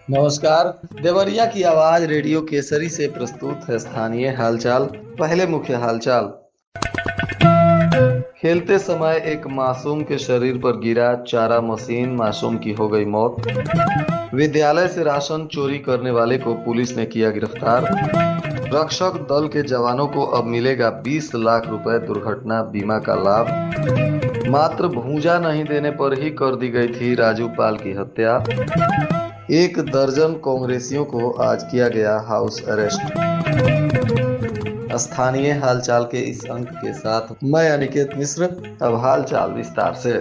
नमस्कार। देवरिया की आवाज रेडियो केसरी से प्रस्तुत है स्थानीय हालचाल। पहले मुख्य हालचाल। खेलते समय एक मासूम के शरीर पर गिरा चारा मशीन, मासूम की हो गई मौत। विद्यालय से राशन चोरी करने वाले को पुलिस ने किया गिरफ्तार। रक्षक दल के जवानों को अब मिलेगा 20 लाख रुपए दुर्घटना बीमा का लाभ। मात्र भूजा नहीं देने पर ही कर दी गई थी राजू पाल की हत्या। एक दर्जन कांग्रेसियों को आज किया गया हाउस अरेस्ट। स्थानीय हालचाल के इस अंक के साथ मैं अनिकेत मिश्र। अब हालचाल विस्तार से।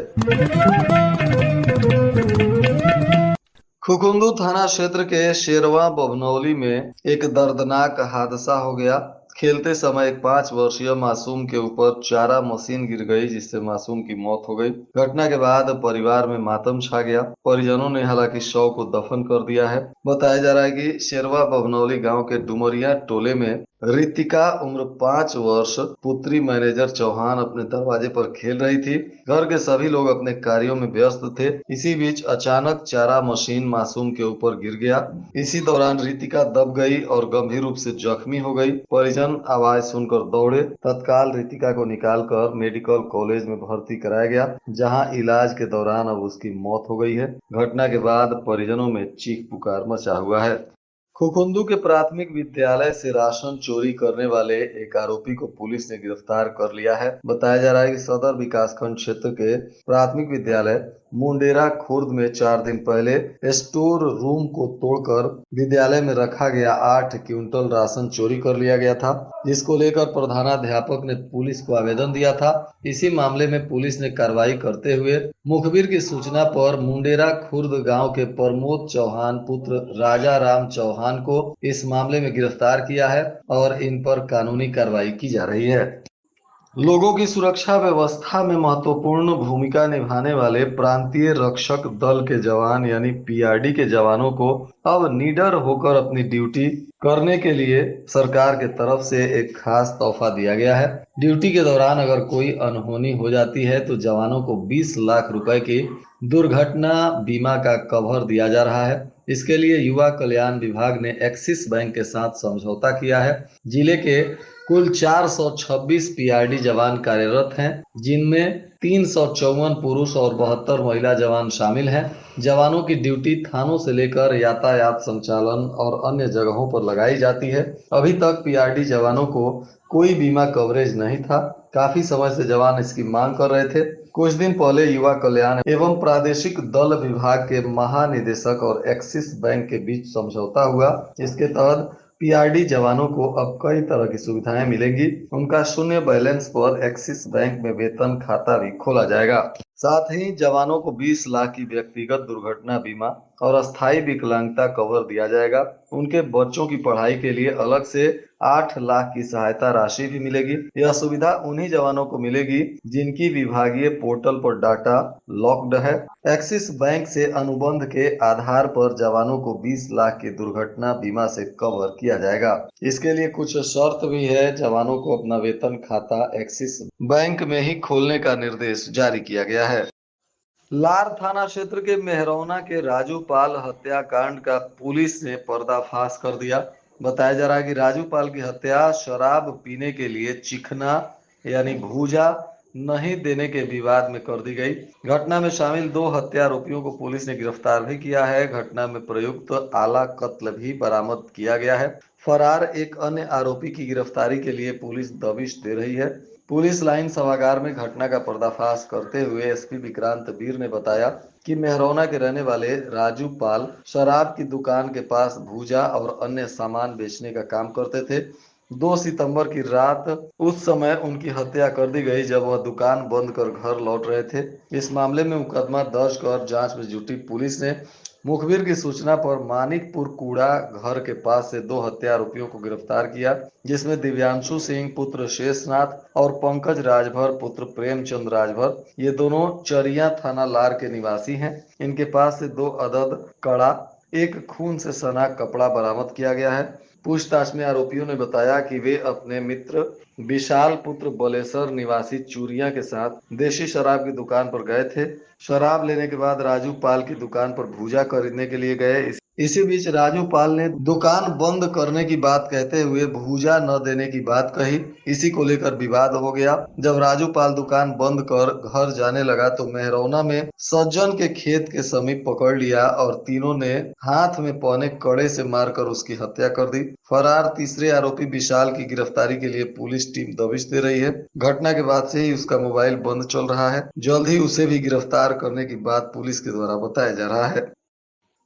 खुकुंदू थाना क्षेत्र के शेरवा बभनौली में एक दर्दनाक हादसा हो गया। खेलते समय एक 5 वर्षीय मासूम के ऊपर चारा मशीन गिर गई, जिससे मासूम की मौत हो गई। घटना के बाद परिवार में मातम छा गया। परिजनों ने हालांकि शव को दफन कर दिया है। बताया जा रहा है कि शेरवा बभनौली गांव के डुमरिया टोले में रितिका उम्र 5 वर्ष पुत्री मैनेजर चौहान अपने दरवाजे पर खेल रही थी। घर के सभी लोग अपने कार्यों में व्यस्त थे। इसी बीच अचानक चारा मशीन मासूम के ऊपर गिर गया। इसी दौरान रितिका दब गई और गंभीर रूप से जख्मी हो गई। परिजन आवाज सुनकर दौड़े। तत्काल रितिका को निकालकर मेडिकल कॉलेज में भर्ती कराया गया, जहां इलाज के दौरान अब उसकी मौत हो गई है। घटना के बाद परिजनों में चीख पुकार मचा हुआ है। खुखुंदू के प्राथमिक विद्यालय से राशन चोरी करने वाले एक आरोपी को पुलिस ने गिरफ्तार कर लिया है। बताया जा रहा है कि सदर विकासखंड क्षेत्र के प्राथमिक विद्यालय मुंडेरा खुर्द में 4 दिन पहले स्टोर रूम को तोड़कर विद्यालय में रखा गया 8 क्विंटल राशन चोरी कर लिया गया था, जिसको लेकर प्रधानाध्यापक ने पुलिस को आवेदन दिया था। इसी मामले में पुलिस ने कार्रवाई करते हुए मुखबिर की सूचना पर मुंडेरा खुर्द गांव के प्रमोद चौहान पुत्र राजा राम चौहान को इस मामले में गिरफ्तार किया है और इन पर कानूनी कार्रवाई की जा रही है। लोगों की सुरक्षा व्यवस्था में महत्वपूर्ण भूमिका निभाने वाले प्रांतीय रक्षक दल के जवान यानी पीआरडी के जवानों को अब निडर होकर अपनी ड्यूटी करने के लिए सरकार के तरफ से एक खास तोहफा दिया गया है। ड्यूटी के दौरान अगर कोई अनहोनी हो जाती है तो जवानों को 20 लाख रुपए की दुर्घटना बीमा का कवर दिया जा रहा है। इसके लिए युवा कल्याण विभाग ने एक्सिस बैंक के साथ समझौता किया है। जिले के कुल 426 पीआरडी जवान कार्यरत हैं, जिनमें 354 पुरुष और 72 महिला जवान शामिल हैं। जवानों की ड्यूटी थानों से लेकर यातायात संचालन और अन्य जगहों पर लगाई जाती है। अभी तक पीआरडी जवानों को कोई बीमा कवरेज नहीं था। काफी समय से जवान इसकी मांग कर रहे थे। कुछ दिन पहले युवा कल्याण एवं प्रादेशिक दल विभाग के महानिदेशक और एक्सिस बैंक के बीच समझौता हुआ। इसके तहत पीआरडी जवानों को अब कई तरह की सुविधाएं मिलेंगी। उनका शून्य बैलेंस पर एक्सिस बैंक में वेतन खाता भी खोला जाएगा। साथ ही जवानों को 20 लाख की व्यक्तिगत दुर्घटना बीमा और अस्थायी विकलांगता कवर दिया जाएगा। उनके बच्चों की पढ़ाई के लिए अलग से 8 लाख की सहायता राशि भी मिलेगी। यह सुविधा उन्हीं जवानों को मिलेगी जिनकी विभागीय पोर्टल पर डाटा लॉक्ड है। एक्सिस बैंक से अनुबंध के आधार पर जवानों को 20 लाख की दुर्घटना बीमा से कवर किया जाएगा। इसके लिए कुछ शर्त भी है। जवानों को अपना वेतन खाता एक्सिस बैंक में ही खोलने का निर्देश जारी किया गया है। लार थाना क्षेत्र के मेहरौना के राजू पाल हत्याकांड का पुलिस ने पर्दाफाश कर दिया। बताया जा रहा है कि राजू पाल की हत्या शराब पीने के लिए चिखना यानी भूजा नहीं देने के विवाद में कर दी गई। घटना में शामिल 2 हत्या आरोपियों को पुलिस ने गिरफ्तार भी किया है। घटना में प्रयुक्त आला कत्ल भी बरामद किया गया है। फरार एक अन्य आरोपी की गिरफ्तारी के लिए पुलिस दबिश दे रही है। पुलिस लाइन सभागार में घटना का पर्दाफाश करते हुए एसपी विक्रांत वीर ने बताया कि मेहरौना के रहने वाले राजू पाल शराब की दुकान के पास भूजा और अन्य सामान बेचने का काम करते थे। 2 सितंबर की रात उस समय उनकी हत्या कर दी गई जब वह दुकान बंद कर घर लौट रहे थे। इस मामले में मुकदमा दर्ज कर जांच में जुटी पुलिस ने मुखबिर की सूचना पर मानिकपुर कूड़ा घर के पास से 2 हत्या आरोपियों को गिरफ्तार किया, जिसमें दिव्यांशु सिंह पुत्र शेषनाथ और पंकज राजभर पुत्र प्रेमचंद राजभर। ये दोनों चरिया थाना लार के निवासी हैं। इनके पास से 2 अदद कड़ा, एक खून से सना कपड़ा बरामद किया गया है। पूछताछ में आरोपियों ने बताया कि वे अपने मित्र विशाल पुत्र बलेसर निवासी चूरिया के साथ देशी शराब की दुकान पर गए थे। शराब लेने के बाद राजू पाल की दुकान पर भूजा खरीदने के लिए गए। इसी बीच राजू पाल ने दुकान बंद करने की बात कहते हुए भूजा न देने की बात कही। इसी को लेकर विवाद हो गया। जब राजू पाल दुकान बंद कर घर जाने लगा तो मेहरौना में सज्जन के खेत के समीप पकड़ लिया और तीनों ने हाथ में पहने कड़े से मारकर उसकी हत्या कर दी। फरार तीसरे आरोपी विशाल की गिरफ्तारी के लिए पुलिस टीम दबिश दे रही है। घटना के बाद से ही उसका मोबाइल बंद चल रहा है। जल्द ही उसे भी गिरफ्तार करने की बात पुलिस के द्वारा बताया जा रहा है।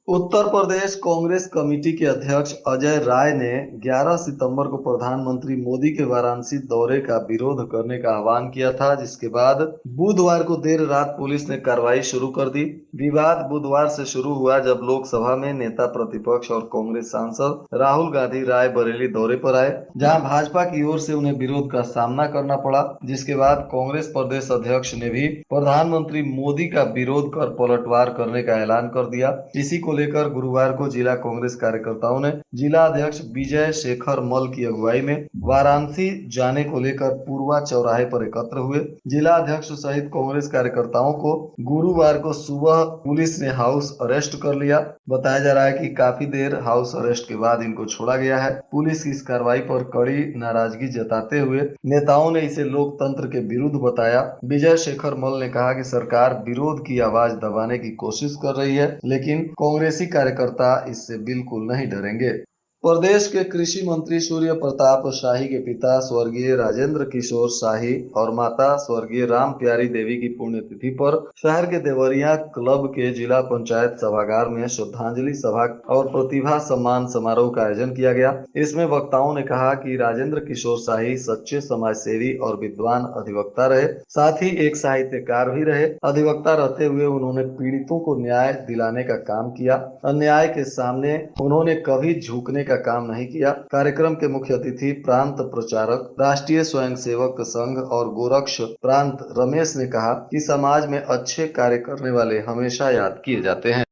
उत्तर प्रदेश कांग्रेस कमेटी के अध्यक्ष अजय राय ने 11 सितंबर को प्रधानमंत्री मोदी के वाराणसी दौरे का विरोध करने का आह्वान किया था, जिसके बाद बुधवार को देर रात पुलिस ने कार्रवाई शुरू कर दी। विवाद बुधवार से शुरू हुआ जब लोकसभा में नेता प्रतिपक्ष और कांग्रेस सांसद राहुल गांधी राय बरेली दौरे पर आए, जहां भाजपा की ओर से उन्हें विरोध का सामना करना पड़ा। जिसके बाद कांग्रेस प्रदेश अध्यक्ष ने भी प्रधानमंत्री मोदी का विरोध कर पलटवार करने का ऐलान कर दिया। इसी को लेकर गुरुवार को जिला कांग्रेस कार्यकर्ताओं ने जिला अध्यक्ष विजय शेखर मल की अगुवाई में वाराणसी जाने को लेकर पूर्वा चौराहे पर एकत्र हुए। जिला अध्यक्ष सहित कांग्रेस कार्यकर्ताओं को गुरुवार को सुबह पुलिस ने हाउस अरेस्ट कर लिया। बताया जा रहा है कि काफी देर हाउस अरेस्ट के बाद इनको छोड़ा गया है। पुलिस की इस कार्रवाई पर कड़ी नाराजगी जताते हुए नेताओं ने इसे लोकतंत्र के विरुद्ध बताया। विजय शेखर मल ने कहा कि सरकार विरोध की आवाज दबाने की कोशिश कर रही है, लेकिन कांग्रेसी कार्यकर्ता इससे बिल्कुल नहीं डरेंगे। प्रदेश के कृषि मंत्री सूर्य प्रताप शाही के पिता स्वर्गीय राजेंद्र किशोर शाही और माता स्वर्गीय राम प्यारी देवी की पुण्यतिथि पर शहर के देवरिया क्लब के जिला पंचायत सभागार में श्रद्धांजलि सभा और प्रतिभा सम्मान समारोह का आयोजन किया गया। इसमें वक्ताओं ने कहा कि राजेंद्र किशोर शाही सच्चे समाज सेवी और विद्वान अधिवक्ता रहे, साथ ही एक साहित्यकार भी रहे। अधिवक्ता रहते हुए उन्होंने पीड़ितों को न्याय दिलाने का काम किया। अन्याय के सामने उन्होंने कभी झुकने का काम नहीं किया। कार्यक्रम के मुख्य अतिथि प्रांत प्रचारक राष्ट्रीय स्वयंसेवक संघ और गोरक्ष प्रांत रमेश ने कहा कि समाज में अच्छे कार्य करने वाले हमेशा याद किए जाते हैं।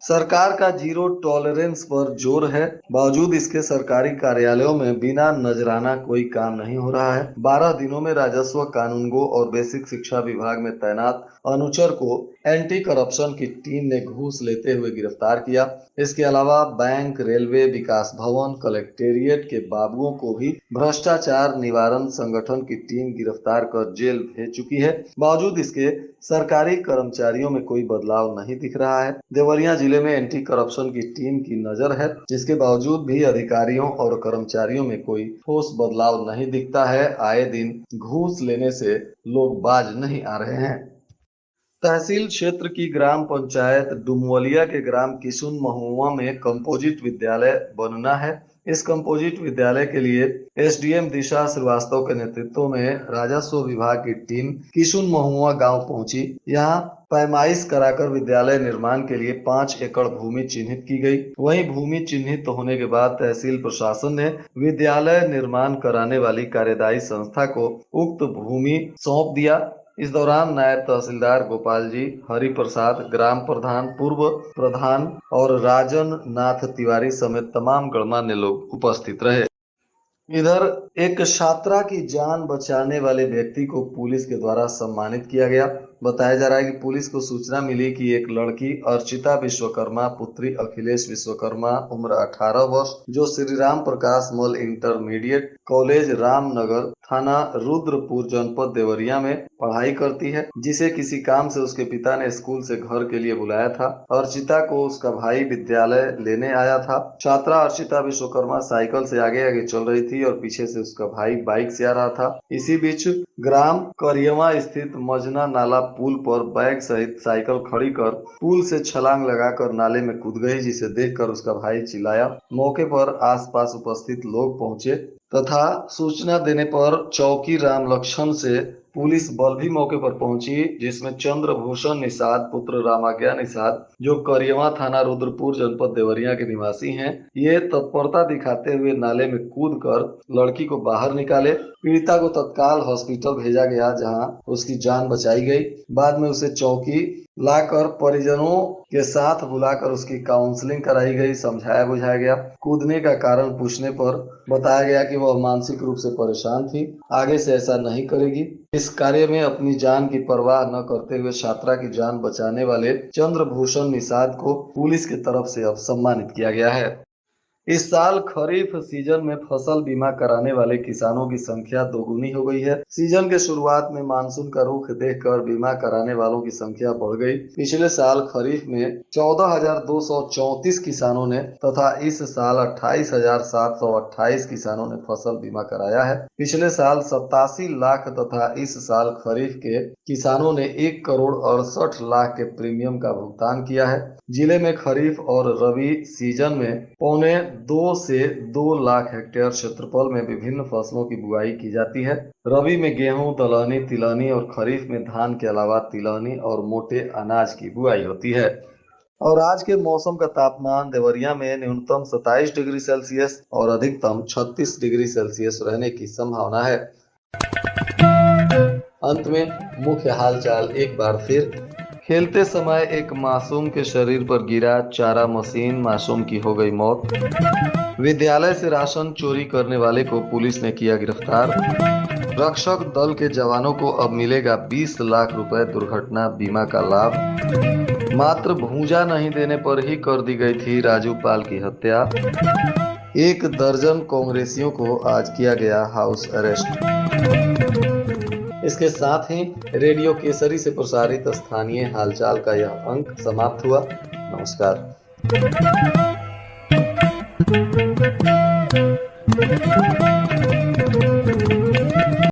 सरकार का जीरो टॉलरेंस पर जोर है, बावजूद इसके सरकारी कार्यालयों में बिना नजराना कोई काम नहीं हो रहा है। 12 दिनों में राजस्व, कानूनगो और बेसिक शिक्षा विभाग में तैनात अनुचर को एंटी करप्शन की टीम ने घूस लेते हुए गिरफ्तार किया। इसके अलावा बैंक, रेलवे, विकास भवन, कलेक्टेरिएट के बाबुओं को भी भ्रष्टाचार निवारण संगठन की टीम गिरफ्तार कर जेल भेज चुकी है। बावजूद इसके सरकारी कर्मचारियों में कोई बदलाव नहीं दिख रहा है। देवरिया जिले में एंटी करप्शन की टीम की नजर है, जिसके बावजूद भी अधिकारियों और कर्मचारियों में कोई ठोस बदलाव नहीं दिखता है। आए दिन घूस लेने से लोग बाज नहीं आ रहे हैं। तहसील क्षेत्र की ग्राम पंचायत डुमवलिया के ग्राम किशुन महुआ में कंपोजिट विद्यालय बनना है। इस कंपोजिट विद्यालय के लिए एसडीएम दिशा श्रीवास्तव के नेतृत्व में राजस्व विभाग की टीम किशुन महुआ गांव पहुंची। यहां पैमाइश कराकर विद्यालय निर्माण के लिए 5 एकड़ भूमि चिन्हित की गई। वहीं भूमि चिन्हित होने के बाद तहसील प्रशासन ने विद्यालय निर्माण कराने वाली कार्यदायी संस्था को उक्त भूमि सौंप दिया। इस दौरान नायब तहसीलदार गोपाल जी, हरि प्रसाद, ग्राम प्रधान, पूर्व प्रधान और राजन नाथ तिवारी समेत तमाम गणमान्य लोग उपस्थित रहे। इधर एक छात्रा की जान बचाने वाले व्यक्ति को पुलिस के द्वारा सम्मानित किया गया। बताया जा रहा है कि पुलिस को सूचना मिली कि एक लड़की अर्चिता विश्वकर्मा पुत्री अखिलेश विश्वकर्मा उम्र 18 वर्ष, जो श्री राम प्रकाश मल इंटरमीडिएट कॉलेज रामनगर थाना रुद्रपुर जनपद देवरिया में पढ़ाई करती है, जिसे किसी काम से उसके पिता ने स्कूल से घर के लिए बुलाया था। अर्चिता को उसका भाई विद्यालय लेने आया था। छात्रा अर्चिता विश्वकर्मा साइकिल से आगे आगे चल रही थी और पीछे से उसका भाई बाइक से आ रहा था। इसी बीच ग्राम करियवा स्थित मजना नाला पुल पर बैग सहित साइकिल खड़ी कर पुल से छलांग लगाकर नाले में कूद गई, जिसे देखकर उसका भाई चिल्लाया। मौके पर आसपास उपस्थित लोग पहुंचे तथा सूचना देने पर चौकी राम लक्ष्मण से पुलिस बल भी मौके पर पहुंची, जिसमें चंद्रभूषण निषाद पुत्र रामाज्ञा निषाद, जो करियवा थाना रुद्रपुर जनपद देवरिया के निवासी हैं, ये तत्परता दिखाते हुए नाले में कूदकर लड़की को बाहर निकाले। पीड़िता को तत्काल हॉस्पिटल भेजा गया, जहां उसकी जान बचाई गई। बाद में उसे चौकी लाकर परिजनों के साथ बुलाकर उसकी काउंसलिंग कराई गई, समझाया बुझाया गया। कूदने का कारण पूछने पर बताया गया कि वह मानसिक रूप से परेशान थी, आगे से ऐसा नहीं करेगी। इस कार्य में अपनी जान की परवाह न करते हुए छात्रा की जान बचाने वाले चंद्रभूषण निषाद को पुलिस की तरफ से अब सम्मानित किया गया है। इस साल खरीफ सीजन में फसल बीमा कराने वाले किसानों की संख्या दोगुनी हो गई है। सीजन के शुरुआत में मानसून का रुख देखकर बीमा कराने वालों की संख्या बढ़ गई। पिछले साल खरीफ में 14,234 किसानों ने तथा इस साल 28,728 किसानों ने फसल बीमा कराया है। पिछले साल 87 लाख तथा इस साल खरीफ के किसानों ने 1,68,00,000 के प्रीमियम का भुगतान किया है। जिले में खरीफ और रबी सीजन में 1.25 से 2 लाख हेक्टेयर क्षेत्रफल में विभिन्न फसलों की बुआई की जाती है। रबी में गेहूं, दलहनी, तिलहनी और खरीफ में धान के अलावा तिलहनी और मोटे अनाज की बुआई होती है। और आज के मौसम का तापमान देवरिया में न्यूनतम 27 डिग्री सेल्सियस और अधिकतम 36 डिग्री सेल्सियस रहने की संभावना है। अंत में मुख्य हालचाल एक बार फिर। खेलते समय एक मासूम के शरीर पर गिरा चारा मशीन, मासूम की हो गई मौत। विद्यालय से राशन चोरी करने वाले को पुलिस ने किया गिरफ्तार। रक्षक दल के जवानों को अब मिलेगा 20 लाख रुपए दुर्घटना बीमा का लाभ। मात्र भूजा नहीं देने पर ही कर दी गई थी राजू पाल की हत्या। 1 दर्जन कांग्रेसियों को आज किया गया हाउस अरेस्ट। इसके साथ ही रेडियो केसरी से प्रसारित स्थानीय हालचाल का यह अंक समाप्त हुआ। नमस्कार।